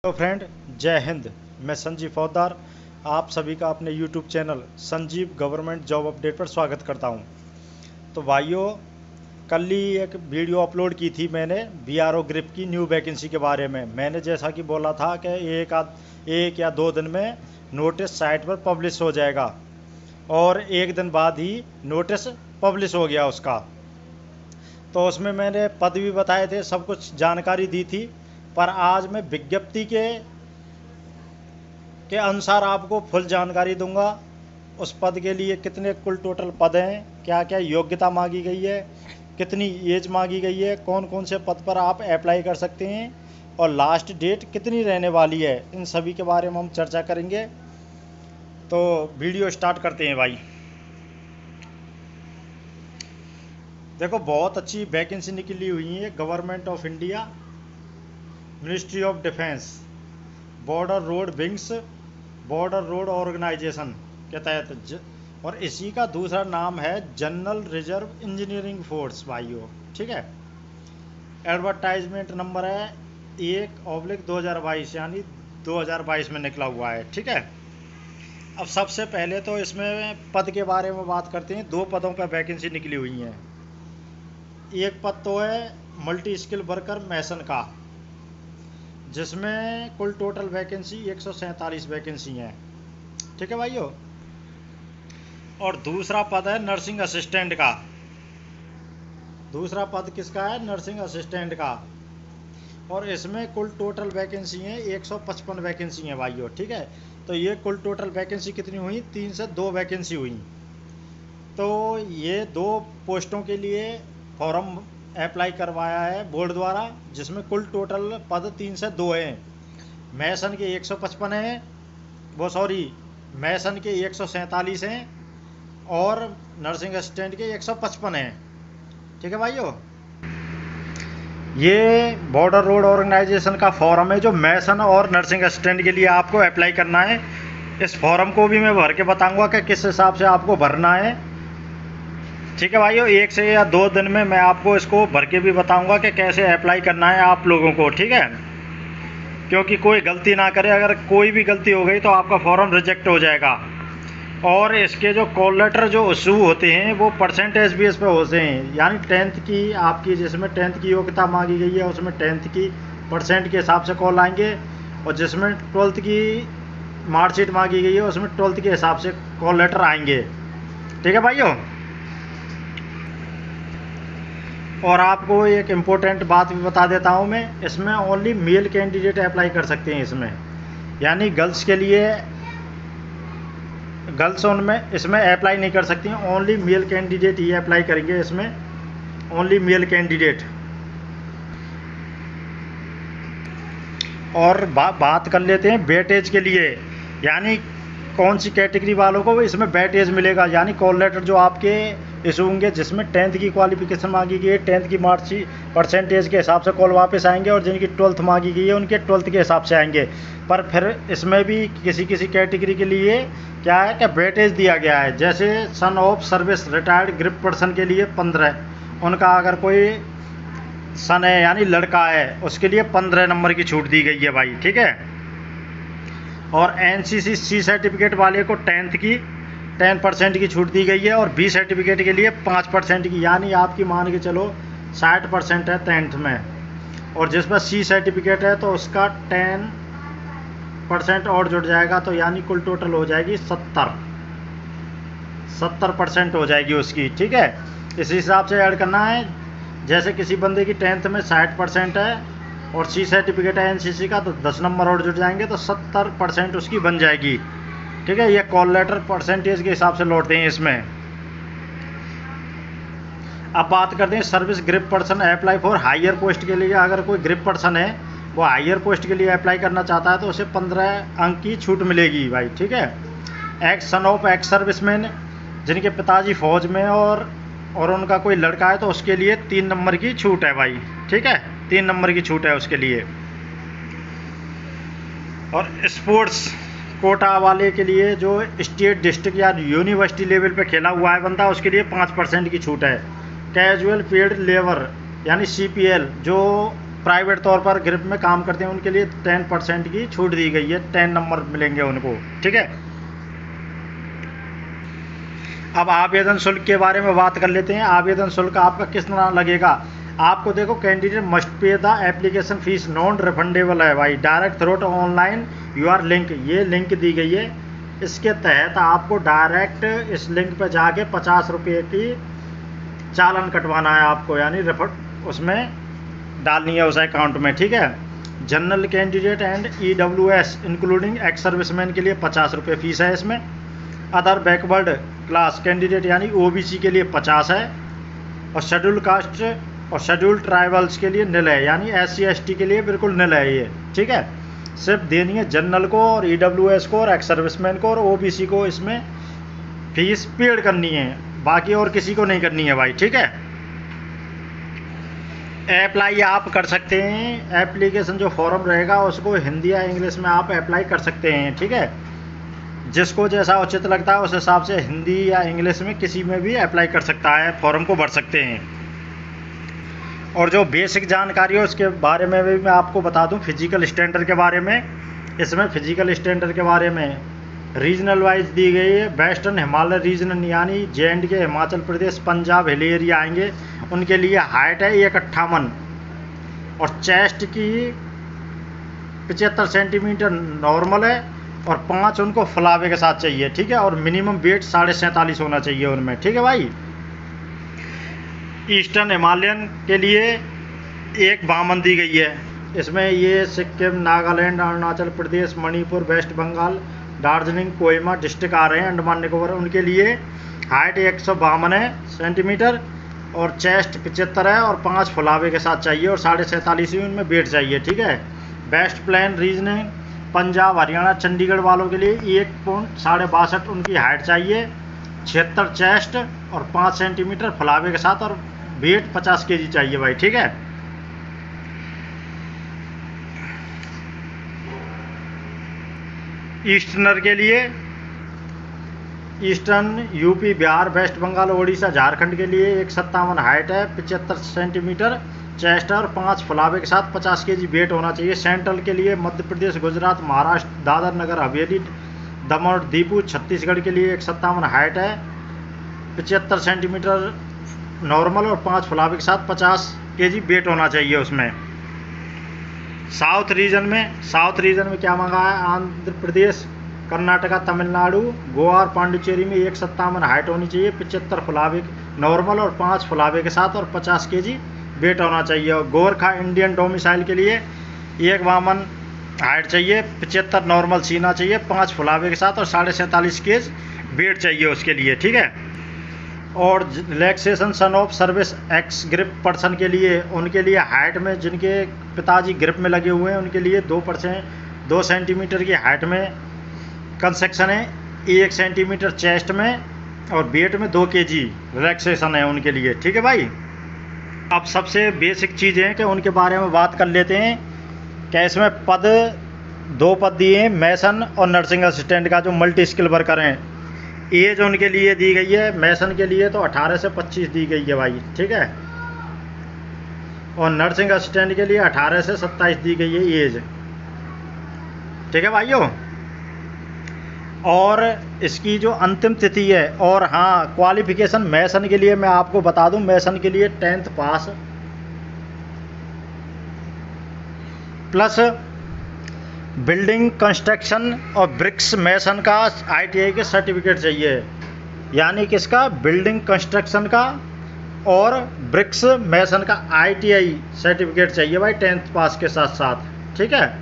Hello friend, जय हिंद। मैं संजीव फौजदार आप सभी का अपने YouTube channel Sanjeev government job update पर स्वागत करता हूं। तो भाइयों, कल ही एक वीडियो अपलोड की थी मैंने बीआरओ ग्रिप की न्यू वैकेंसी के बारे में। मैंने जैसा कि बोला था कि एक या दो दिन में नोटिस साइट पर पब्लिश हो जाएगा, और एक दिन बाद ही नोटिस पब्लिश हो गया उसका। तो उसमें मैंने पद भी बताए थे, सब कुछ जानकारी दी थी। पर आज मैं विज्ञप्ति के अनुसार आपको फुल जानकारी दूंगा। उस पद के लिए कितने कुल टोटल पद हैं, क्या क्या योग्यता मांगी गई है, कितनी एज मांगी गई है, कौन कौन से पद पर आप अप्लाई कर सकते हैं, और लास्ट डेट कितनी रहने वाली है, इन सभी के बारे में हम चर्चा करेंगे। तो वीडियो स्टार्ट करते हैं भाई। देखो, बहुत अच्छी वैकेंसी निकली हुई है। Government of India, ministry of defence, border road wings, border road organisation के तहत, और इसी का दूसरा नाम है जनरल रिजर्व इंजीनियरिंग फोर्स भाइयों। ठीक है। एडवर्टाइजमेंट नंबर है 1/2022, यानी 2022 में निकला हुआ है। ठीक है। अब सबसे पहले तो इसमें पद के बारे में बात करते हैं। दो पदों पर वैकेंसी निकली हुई है। एक पद तो है मल्टी स्किल वर्कर मैसन का, जिसमें कुल टोटल वैकेंसी 147 वैकेंसी हैं। ठीक है भाइयों। और दूसरा पद है नर्सिंग असिस्टेंट का। दूसरा पद किसका है? नर्सिंग असिस्टेंट का। और इसमें कुल टोटल वैकेंसी है 155 वैकेंसी हैं भाइयों। ठीक है। तो ये कुल टोटल वैकेंसी कितनी हुई? 3 से 2 वैकेंसी हुई। तो ये दो पोस्टों के लिए फॉर्म अप्लाई करवाया है बोर्ड द्वारा, जिसमें कुल टोटल पद 3 से 2 हैं। मैसन के 155 हैं, मैसन के 147 हैं, और नर्सिंग असिस्टेंट के 155 हैं। ठीक है भाइयों। ये बॉर्डर रोड ऑर्गेनाइजेशन का फॉर्म है जो मैसन और नर्सिंग असिस्टेंट के लिए आपको अप्लाई करना है। इस फॉर्म को भी मैं भर के बताऊंगा कि किस हिसाब से आपको भरना है। ठीक है भाइयों। 1 से या 2 दिन में मैं आपको इसको भर के भी बताऊंगा कि कैसे अप्लाई करना है आप लोगों को। ठीक है। क्योंकि कोई गलती ना करे, अगर कोई भी गलती हो गई तो आपका फॉर्म रिजेक्ट हो जाएगा। और इसके जो कॉल लेटर जो इशू होते हैं वो परसेंटेज बेस पे होते हैं, यानी 10th की आपकी, जिसमें 10th की योग्यता मांगी गई है उसमें 10th की परसेंट के हिसाब से कॉल आएंगे, और जिसमें 12th की मार्कशीट मांगी गई है उसमें 12th के हिसाब से कॉल लेटर आएंगे। ठीक है भाइयों। और आपको एक इम्पोर्टेंट बात भी बता देता हूँ मैं, इसमें ओनली मेल कैंडिडेट अप्लाई कर सकते हैं इसमें, यानी गर्ल्स के लिए गर्ल्स उनमें इसमें अप्लाई नहीं कर सकती हैं। ओनली मेल कैंडिडेट ही अप्लाई करेंगे इसमें, ओनली मेल कैंडिडेट। और बात कर लेते हैं वेटेज के लिए, यानी कौन सी कैटेगरी वालों को इसमें वेटेज मिलेगा। यानी कॉल लेटर जो आपके इशू होंगे जिसमें 10th की क्वालिफिकेशन मांगी गई है, 10th की मार्कशीट परसेंटेज के हिसाब से कॉल वापस आएंगे, और जिनकी 12th मांगी गई है उनके 12th के हिसाब से आएंगे। पर फिर इसमें भी किसी किसी कैटेगरी के लिए क्या है कि वेटेज दिया गया है। जैसे son of service retired grip person के लिए 15, उनका अगर कोई सन है यानी लड़का है उसके लिए 15 नंबर की छूट दी गई है भाई। ठीक है। और NCC सर्टिफिकेट वाले को 10% की छूट दी गई है, और B सर्टिफिकेट के लिए 5% की, यानी आपकी मान के चलो 60% है 10th में, और जिस पर C सर्टिफिकेट है तो उसका 10% और जुड़ जाएगा, तो यानी कुल टोटल हो जाएगी 70% हो जाएगी उसकी। ठीक है। इस हिसाब से ऐड करना है। जैसे किसी बंदे की 10th में 60% है और C सर्टिफिकेट है NCC का, तो 10 नंबर और जुड़ जाएंगे, तो 70% उसकी बन जाएगी। ठीक है। ये कॉल लेटर परसेंटेज के हिसाब से लौटते हैं इसमें। अब बात करते हैं service grip person apply for higher post के लिए। अगर कोई ग्रिप पर्सन है वो हायर पोस्ट के लिए अप्लाई करना चाहता है तो उसे 15 अंक की छूट मिलेगी भाई। ठीक है। X son of ex serviceman, जिनके पिताजी फौज में और उनका कोई लड़का है तो उसके लिए 3 नंबर की छूट है भाई। ठीक है। 3 नंबर की छूट है उसके लिए। और स्पोर्ट्स कोटा वाले के लिए, जो स्टेट डिस्ट्रिक्ट या यूनिवर्सिटी लेवल पे खेला हुआ है बंदा, उसके लिए 5% की छूट है। कैजुअल पेड लेबर यानी CPL, जो प्राइवेट तौर पर ग्रिप में काम करते हैं उनके लिए 10% की छूट दी गई है, 10 नंबर मिलेंगे उनको, ठीक है। अब आवेदन शुल्क के बारे में बात कर लेते हैं। आवेदन शुल्क आपका किस तरह लगेगा। आपको देखो, candidate must pay the application fees non refundable है भाई, direct through online UR link, ये लिंक दी गई है, इसके तहत आपको डायरेक्ट इस लिंक पर जाके 50 रुपये की चालान कटवाना है आपको, यानी रिफंड उसमें डालनी है उस अकाउंट में, ठीक है। General candidate and EWS including ex serviceman के लिए 50 रुपये फीस है इसमें। अदर बैकवर्ड क्लास कैंडिडेट यानी OBC के लिए 50 है, और शेड्यूल कास्ट और शेड्यूल ट्राइबल्स के लिए निल है, यानी SC ST के लिए बिल्कुल निल है ये, ठीक है। सिर्फ देनी है जनरल को और EWS को और एक्स सर्विसमैन को और OBC को इसमें फीस पेड करनी है, बाकी और किसी को नहीं करनी है भाई, ठीक है। अप्लाई आप कर सकते हैं, एप्लीकेशन जो फॉर्म रहेगा उसको हिंदी या इंग्लिश में आप अप्लाई कर सकते हैं, ठीक है। जिसको जैसा उचित लगता है उस हिसाब से हिंदी या इंग्लिश में किसी में भी अप्लाई कर सकता है, फॉर्म को भर सकते हैं। और जो बेसिक जानकारी है उसके बारे में भी मैं आपको बता दूं, फिजिकल स्टैंडर्ड के बारे में। इसमें फिजिकल स्टैंडर्ड के बारे में रीजनल वाइज दी गई है। वेस्टर्न हिमालय रीजन यानी JNK, Himachal Pradesh, Punjab hill area आएंगे, उनके लिए हाइट है 158 और चेस्ट की 75 सेंटीमीटर नॉर्मल है और 5 उनको फलावे के साथ चाहिए, ठीक है। और मिनिमम वेट 47.5 होना चाहिए उनमें, ठीक है भाई। ईस्टर्न हिमालयन के लिए एक बामन दी गई है, इसमें ये सिक्किम, नागालैंड, अरुणाचल प्रदेश, मणिपुर, वेस्ट बंगाल, दार्जिलिंग, कोहिमा डिस्ट्रिक्ट आ रहे हैं, अंडमान निकोबार। उनके लिए हाइट 152 सेंटीमीटर और चेस्ट 75 है और 5 फुलावे के साथ चाहिए और 47.5 ही उनमें वेट चाहिए, ठीक है। West plain region Punjab, Haryana, Chandigarh वालों के लिए 1.62 उनकी हाइट चाहिए, 76 चेस्ट और 5 सेंटीमीटर फुलावे के साथ और वेट 50 kg चाहिए भाई, ठीक है। ईस्टर्नर के लिए ईस्टर्न यूपी, बिहार, वेस्ट बंगाल, उड़ीसा, झारखंड के लिए 157 हाइट है, 75 सेंटीमीटर चेस्ट और 5 फुलावे के साथ 50 kg वेट होना चाहिए। सेंट्रल के लिए मध्य प्रदेश, गुजरात, महाराष्ट्र, दादर नगर हवेली, दमन और दीपू, छत्तीसगढ़ के लिए 157 हाइट है, 75 सेंटीमीटर नॉर्मल और 5 फुलावे के साथ 50 kg वेट होना चाहिए उसमें। साउथ रीजन में क्या मांगा है, आंध्र प्रदेश, कर्नाटका, तमिलनाडु, गोवा और पांडिचेरी में 157 हाइट होनी चाहिए, 75 फुलावे नॉर्मल और 5 फुलावे के साथ और 50 kg वेट होना चाहिए। और गोरखा इंडियन डोमिसाइल के लिए 152 हाइट चाहिए, 75 नॉर्मल सीना चाहिए, 5 फुलावे के साथ और 47.5 kg वेट चाहिए उसके लिए, ठीक है। और relaxation son of service x grip person के लिए, उनके लिए हाइट में जिनके पिताजी ग्रिप में लगे हुए हैं उनके लिए 2 सेंटीमीटर की हाइट में कंसेक्शन है, 1 सेंटीमीटर चेस्ट में और वेट में 2 kg रिलैक्सेशन है उनके लिए, ठीक है भाई। अब सबसे बेसिक चीज़ें हैं कि उनके बारे में बात कर लेते हैं। क्या इसमें 2 पद दिए हैं, मैसन और नर्सिंग असिस्टेंट का, जो मल्टी स्किल वर्कर हैं। एज उनके लिए दी गई है, मैसन के लिए तो 18 से 25 दी गई है भाई, ठीक है। और नर्सिंग असिस्टेंट के लिए 18 से 27 दी गई है एज, ठीक है भाइयों। और इसकी जो अंतिम तिथि है, और हाँ, क्वालिफिकेशन मैसन के लिए मैं आपको बता दूं, मैसन के लिए 10th पास प्लस बिल्डिंग कंस्ट्रक्शन और ब्रिक्स मैसन का ITI के सर्टिफिकेट चाहिए, यानी किसका, बिल्डिंग कंस्ट्रक्शन का और ब्रिक्स मैसन का ITI सर्टिफिकेट चाहिए भाई 10th पास के साथ साथ, ठीक है।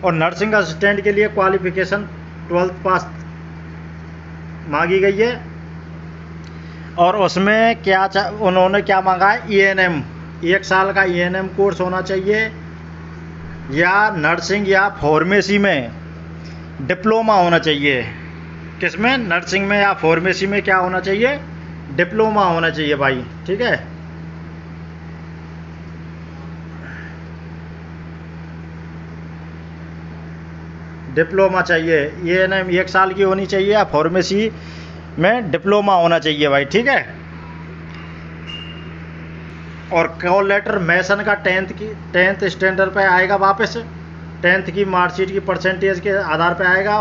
और नर्सिंग असिस्टेंट के लिए क्वालिफिकेशन 12th पास मांगी गई है। और उसमें उन्होंने क्या मांगा है, ENM 1 साल का ENM कोर्स होना चाहिए, या नर्सिंग या फार्मेसी में डिप्लोमा होना चाहिए। किसमें, नर्सिंग में या फार्मेसी में क्या होना चाहिए, डिप्लोमा होना चाहिए भाई, ठीक है। डिप्लोमा चाहिए, ENM 1 साल की होनी चाहिए या फार्मेसी में डिप्लोमा होना चाहिए भाई, ठीक है। और कॉल लेटर मैसन का 10th स्टैंडर्ड पे आएगा वापस, 10th की मार्कशीट की परसेंटेज के आधार पे आएगा।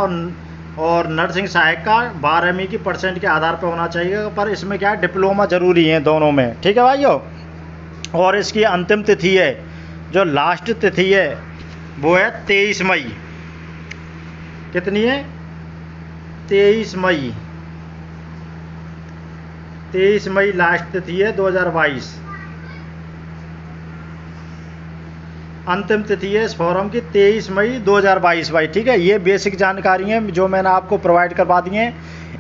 और नर्सिंग सहायक का 12वीं की परसेंट के आधार पे होना चाहिए, पर इसमें क्या है डिप्लोमा ज़रूरी है दोनों में, ठीक है भाइयों। और इसकी अंतिम तिथि है, जो लास्ट तिथि है वो है 23 मई। कितनी है? 23 मई। 23 मई लास्ट तिथि है 2022। अंतिम तिथि है इस फॉर्म की 23 मई 2022 भाई, ठीक है। ये बेसिक जानकारी है जो मैंने आपको प्रोवाइड करवा दी है।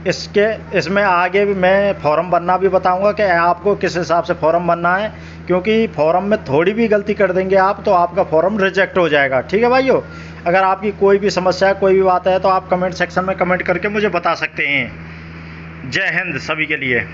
इसमें आगे भी मैं फॉर्म भरना भी बताऊंगा कि आपको किस हिसाब से फॉर्म भरना है, क्योंकि फॉर्म में थोड़ी भी गलती कर देंगे आप तो आपका फॉर्म रिजेक्ट हो जाएगा, ठीक है भाइयों। अगर आपकी कोई भी समस्या है, कोई भी बात है, तो आप कमेंट सेक्शन में कमेंट करके मुझे बता सकते हैं। जय हिंद सभी के लिए।